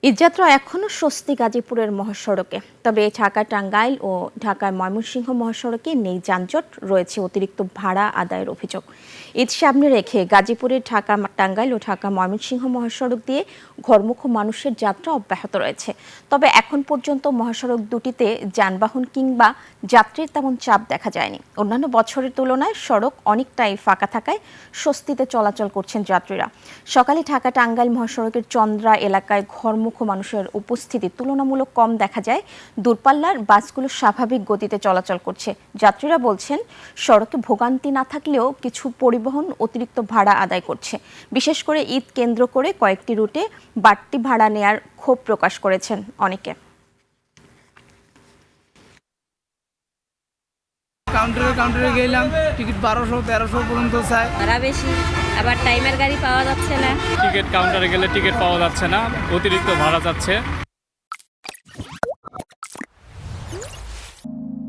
ঈদযাত্রা এখনও স্বস্তি গাজীপুরের মহাসড়কে, তবে ঢাকা টাঙ্গাইল ও ঢাকার ময়মনসিংহ মহাসড়কে নেই যানজট, রয়েছে অতিরিক্ত ভাড়া আদায়ের অভিযোগ। ঈদ সামনে রেখে গাজীপুরের ঢাকা টাঙ্গাইল ও ঢাকা ময়মনসিংহ মহাসড়ক দিয়ে ঘরমুখ মানুষের যাত্রা অব্যাহত রয়েছে। তবে এখন পর্যন্ত মহাসড়ক দুটিতে যানবাহন কিংবা যাত্রীর তেমন চাপ দেখা যায়নি। অন্যান্য বছরের তুলনায় সড়ক অনেকটাই ফাঁকা থাকায় স্বস্তিতে চলাচল করছেন যাত্রীরা। সকালে ঢাকা টাঙ্গাইল মহাসড়কের চন্দ্রা এলাকায় ঘরমুখ মানুষের উপস্থিতি তুলনামূলক কম দেখা যায়। দূরপাল্লার বাসগুলো স্বাভাবিক গতিতে চলাচল করছে। যাত্রীরা বলছেন, সড়কে ভোগান্তি না থাকলেও কিছু পরিবহন অতিরিক্ত ভাড়া আদায় করছে। বিশেষ করে ঈদ কেন্দ্র করে কয়েকটি রুটে বাড়তি ভাড়া নেয়ার ক্ষোভ প্রকাশ করেছেন অনেকে। কাউন্টারে গেলাম, টিকিট 1200-1300 পর্যন্ত চাই। ভাড়া বেশি, আবার টাইমের গাড়ি পাওয়া যাচ্ছে না। টিকিট কাউন্টারে গেলে টিকিট পাওয়া যাচ্ছে না, অতিরিক্ত ভাড়া যাচ্ছে।